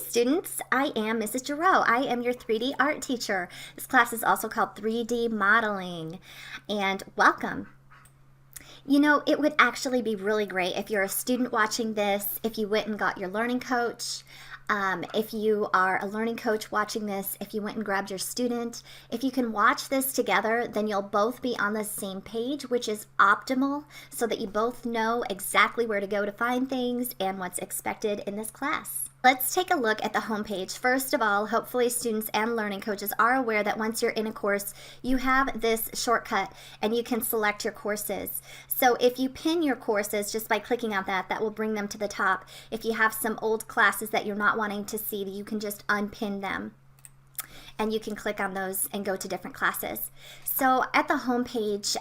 students, I am Mrs. Girot. I am your 3D art teacher. This class is also called 3D modeling, and welcome. You know, it would actually be really great if you're a student watching this, if you went and got your learning coach, if you are a learning coach watching this, if you went and grabbed your student. If you can watch this together, then you'll both be on the same page, which is optimal, so that you both know exactly where to go to find things and what's expected in this class. Let's take a look at the homepage. First of all, hopefully students and learning coaches are aware that once you're in a course, you have this shortcut and you can select your courses. So if you pin your courses just by clicking on that, that will bring them to the top. If you have some old classes that you're not wanting to see, you can just unpin them, and you can click on those and go to different classes. So at the home page,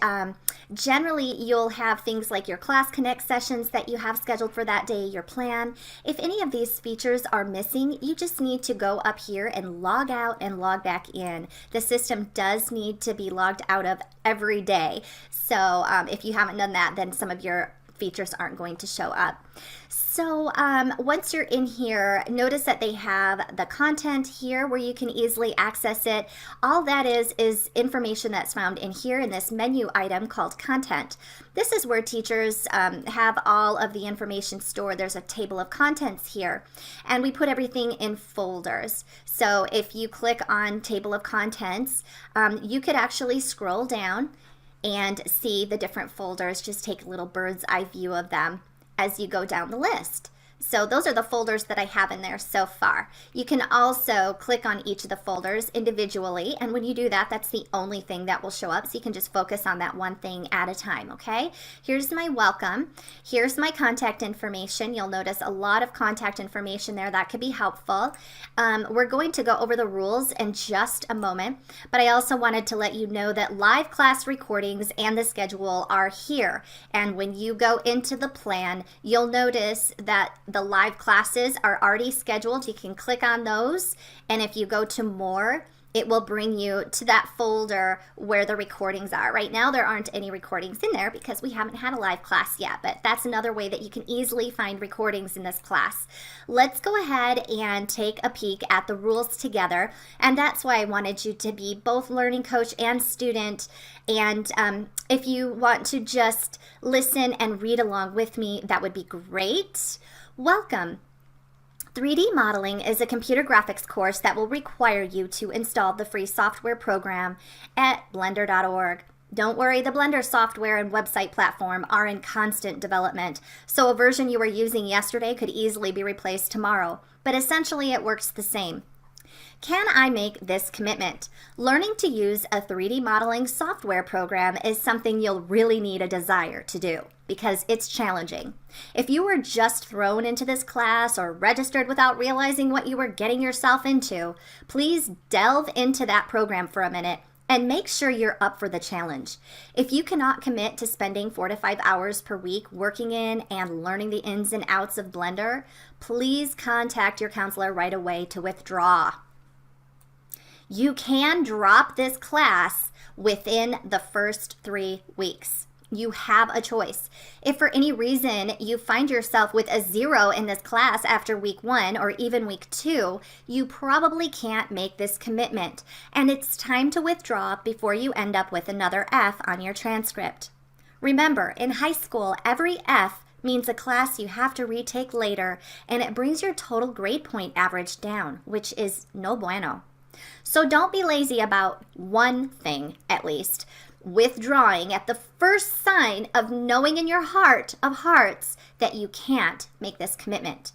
generally you'll have things like your class connect sessions that you have scheduled for that day, your plan. If any of these features are missing, you just need to go up here and log out and log back in. The system does need to be logged out of every day. So if you haven't done that, then some of your features aren't going to show up. So once you're in here, notice that they have the content here where you can easily access it. All that is information that's found in here in this menu item called content. This is where teachers have all of the information stored. There's a table of contents here, and we put everything in folders. So if you click on table of contents, you could actually scroll down and see the different folders. Just take a little bird's eye view of them as you go down the list. So those are the folders that I have in there so far. You can also click on each of the folders individually, and when you do that, that's the only thing that will show up, so you can just focus on that one thing at a time, okay? Here's my welcome. Here's my contact information. You'll notice a lot of contact information there. That could be helpful. We're going to go over the rules in just a moment, but I also wanted to let you know that live class recordings and the schedule are here, and when you go into the plan, you'll notice that the live classes are already scheduled. You can click on those, and if you go to more, it will bring you to that folder where the recordings are. Right now there aren't any recordings in there because we haven't had a live class yet, but that's another way that you can easily find recordings in this class. Let's go ahead and take a peek at the rules together, and that's why I wanted you to be both learning coach and student. And if you want to just listen and read along with me, that would be great. Welcome. 3D modeling is a computer graphics course that will require you to install the free software program at blender.org. Don't worry, the Blender software and website platform are in constant development, so a version you were using yesterday could easily be replaced tomorrow, but essentially it works the same. Can I make this commitment? Learning to use a 3D modeling software program is something you'll really need a desire to do, because it's challenging. If you were just thrown into this class or registered without realizing what you were getting yourself into, please delve into that program for a minute and make sure you're up for the challenge. If you cannot commit to spending 4 to 5 hours per week working in and learning the ins and outs of Blender, please contact your counselor right away to withdraw. You can drop this class within the first 3 weeks. You have a choice. If for any reason you find yourself with a 0 in this class after week 1 or even week 2, you probably can't make this commitment, and it's time to withdraw before you end up with another F on your transcript. Remember, in high school, every F means a class you have to retake later, and it brings your total grade point average down, which is no bueno. So don't be lazy about one thing, at least. Withdrawing at the first sign of knowing in your heart of hearts that you can't make this commitment.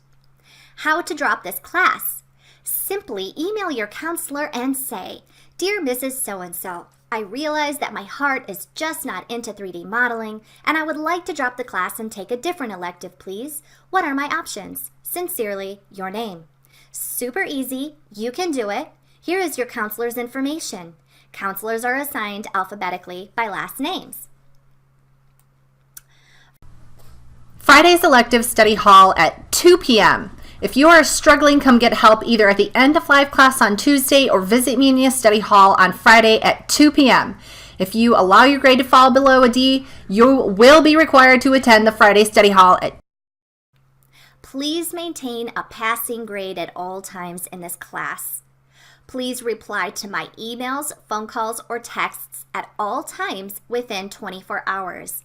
How to drop this class? Simply email your counselor and say, "Dear Mrs. So-and-so, I realize that my heart is just not into 3D modeling, and I would like to drop the class and take a different elective, please. What are my options? Sincerely, your name." Super easy. You can do it. Here is your counselor's information. Counselors are assigned alphabetically by last names. Friday's elective study hall at 2 p.m. If you are struggling, come get help either at the end of live class on Tuesday or visit me in the study hall on Friday at 2 p.m. If you allow your grade to fall below a D, you will be required to attend the Friday study hall at Please maintain a passing grade at all times in this class. Please reply to my emails, phone calls, or texts at all times within 24 hours.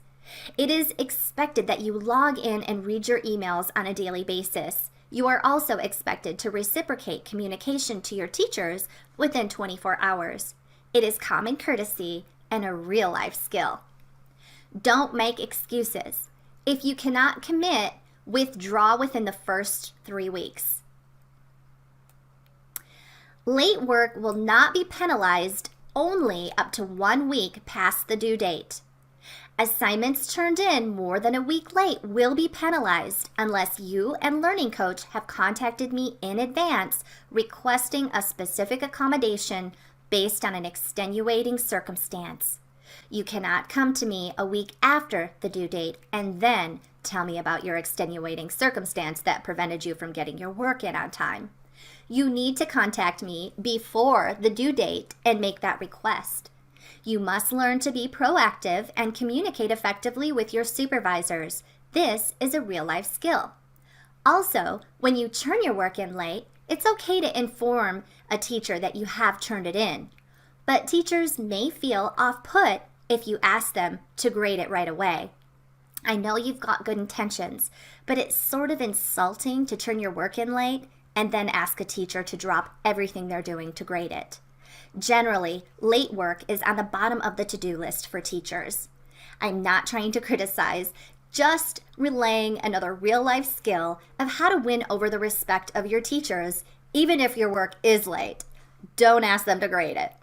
It is expected that you log in and read your emails on a daily basis. You are also expected to reciprocate communication to your teachers within 24 hours. It is common courtesy and a real-life skill. Don't make excuses. If you cannot commit, withdraw within the first 3 weeks. Late work will not be penalized only up to 1 week past the due date. Assignments turned in more than a week late will be penalized unless you and Learning Coach have contacted me in advance requesting a specific accommodation based on an extenuating circumstance. You cannot come to me a week after the due date and then tell me about your extenuating circumstance that prevented you from getting your work in on time. You need to contact me before the due date and make that request. You must learn to be proactive and communicate effectively with your supervisors. This is a real-life skill. Also, when you turn your work in late, it's okay to inform a teacher that you have turned it in. But teachers may feel off-put if you ask them to grade it right away. I know you've got good intentions, but it's sort of insulting to turn your work in late and then ask a teacher to drop everything they're doing to grade it. Generally, late work is on the bottom of the to-do list for teachers. I'm not trying to criticize, just relaying another real-life skill of how to win over the respect of your teachers, even if your work is late. Don't ask them to grade it.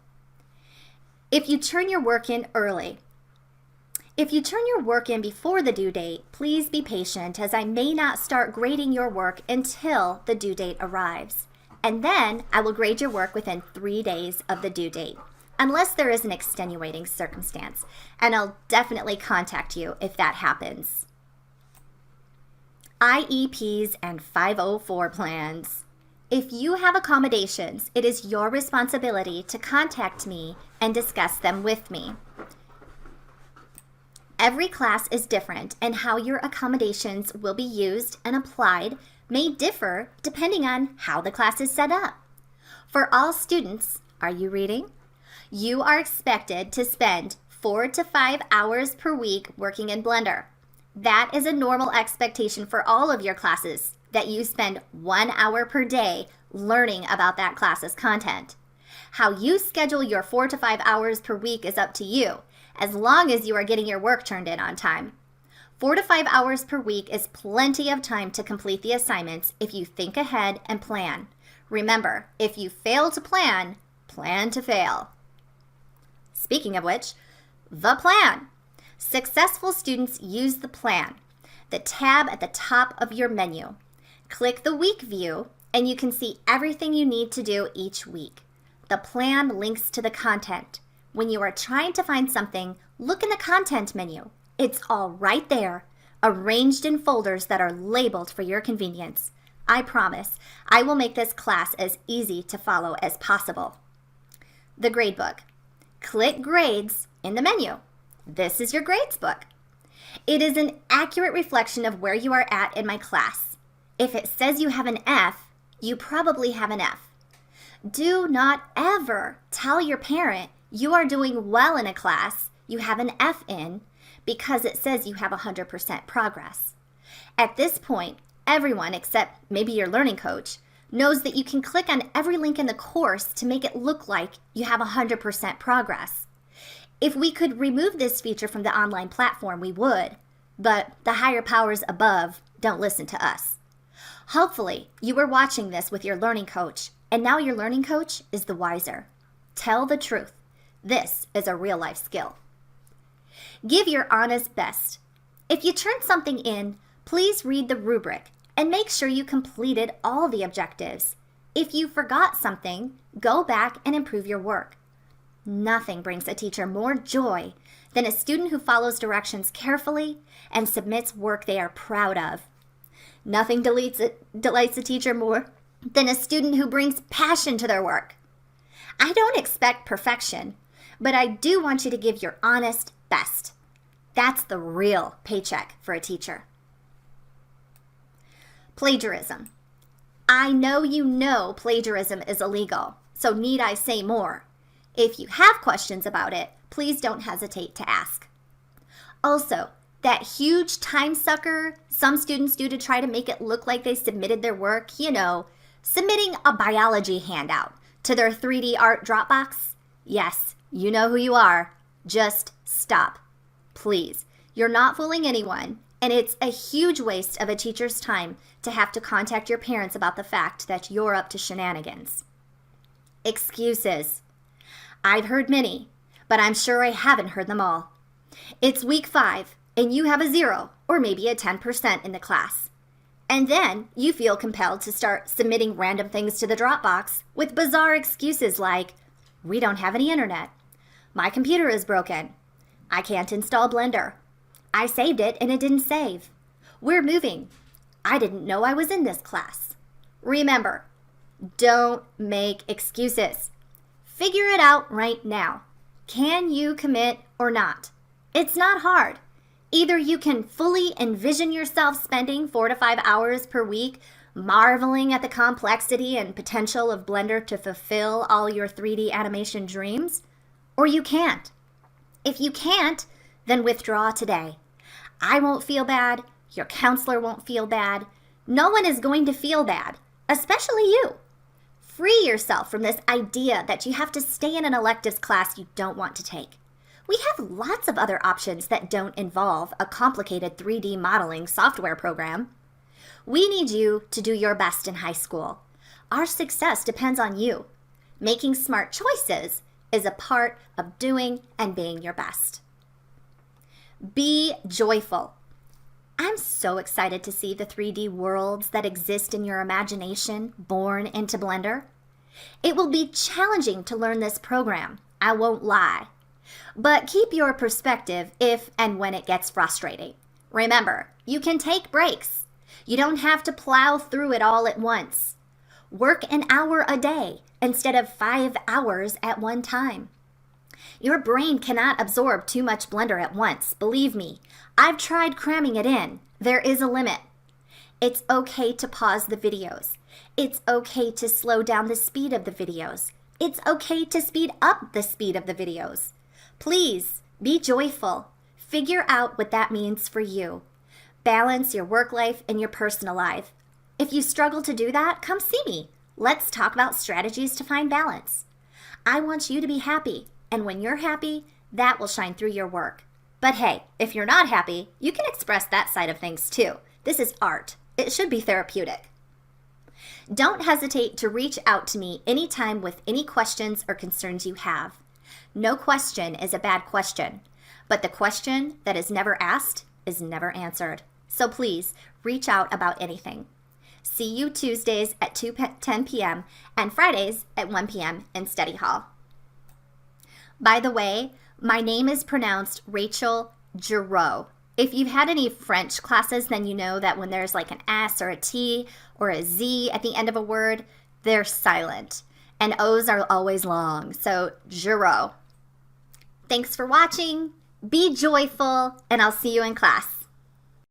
If you turn your work in before the due date, please be patient as I may not start grading your work until the due date arrives. And then I will grade your work within 3 days of the due date, unless there is an extenuating circumstance, and I'll definitely contact you if that happens. IEPs and 504 plans. If you have accommodations, it is your responsibility to contact me and discuss them with me. Every class is different, and how your accommodations will be used and applied may differ depending on how the class is set up. For all students, are you reading? You are expected to spend 4 to 5 hours per week working in Blender. That is a normal expectation for all of your classes, that you spend 1 hour per day learning about that class's content. How you schedule your 4 to 5 hours per week is up to you, as long as you are getting your work turned in on time. 4 to 5 hours per week is plenty of time to complete the assignments if you think ahead and plan. Remember, if you fail to plan, plan to fail. Speaking of which, the plan. Successful students use the plan, the tab at the top of your menu. Click the week view and you can see everything you need to do each week. The plan links to the content. When you are trying to find something, look in the content menu. It's all right there, arranged in folders that are labeled for your convenience. I promise, I will make this class as easy to follow as possible. The Gradebook. Click Grades in the menu. This is your grades book. It is an accurate reflection of where you are at in my class. If it says you have an F, you probably have an F. Do not ever tell your parent you are doing well in a class you have an F in because it says you have 100% progress. At this point, everyone except maybe your learning coach knows that you can click on every link in the course to make it look like you have 100% progress. If we could remove this feature from the online platform, we would, but the higher powers above don't listen to us. Hopefully, you were watching this with your learning coach, and now your learning coach is the wiser. Tell the truth. This is a real-life skill. Give your honest best. If you turn something in, please read the rubric and make sure you completed all the objectives. If you forgot something, go back and improve your work. Nothing brings a teacher more joy than a student who follows directions carefully and submits work they are proud of. Nothing delights a teacher more than a student who brings passion to their work. I don't expect perfection, but I do want you to give your honest best. That's the real paycheck for a teacher. Plagiarism. I know you know plagiarism is illegal, so need I say more? If you have questions about it, please don't hesitate to ask. Also, that huge time sucker some students do to try to make it look like they submitted their work, submitting a biology handout to their 3D art Dropbox. Yes, you know who you are. Just stop. Please. You're not fooling anyone, and it's a huge waste of a teacher's time to have to contact your parents about the fact that you're up to shenanigans. Excuses. I've heard many, but I'm sure I haven't heard them all. It's week 5, and you have a 0 or maybe a 10% in the class. And then you feel compelled to start submitting random things to the Dropbox with bizarre excuses like, we don't have any internet, my computer is broken, I can't install Blender, I saved it and it didn't save, we're moving, I didn't know I was in this class. Remember, don't make excuses. Figure it out right now. Can you commit or not? It's not hard. Either you can fully envision yourself spending 4 to 5 hours per week marveling at the complexity and potential of Blender to fulfill all your 3D animation dreams, or you can't. If you can't, then withdraw today. I won't feel bad. Your counselor won't feel bad. No one is going to feel bad, especially you. Free yourself from this idea that you have to stay in an electives class you don't want to take. We have lots of other options that don't involve a complicated 3D modeling software program. We need you to do your best in high school. Our success depends on you. Making smart choices is a part of doing and being your best. Be joyful. I'm so excited to see the 3D worlds that exist in your imagination born into Blender. It will be challenging to learn this program, I won't lie. But keep your perspective if and when it gets frustrating. Remember, you can take breaks. You don't have to plow through it all at once. Work an hour a day instead of 5 hours at one time. Your brain cannot absorb too much Blender at once. Believe me, I've tried cramming it in. There is a limit. It's okay to pause the videos. It's okay to slow down the speed of the videos. It's okay to speed up the speed of the videos. Please, be joyful. Figure out what that means for you. Balance your work life and your personal life. If you struggle to do that, come see me. Let's talk about strategies to find balance. I want you to be happy, and when you're happy, that will shine through your work. But hey, if you're not happy, you can express that side of things too. This is art. It should be therapeutic. Don't hesitate to reach out to me anytime with any questions or concerns you have. No question is a bad question, but the question that is never asked is never answered. So please reach out about anything. See you Tuesdays at 10 p.m. and Fridays at 1 p.m. in study hall. By the way, my name is pronounced Rachel Girot. If you've had any French classes, then you know that when there's like an S or a T or a Z at the end of a word, they're silent. And O's are always long, so Girot. Thanks for watching. Be joyful, and I'll see you in class.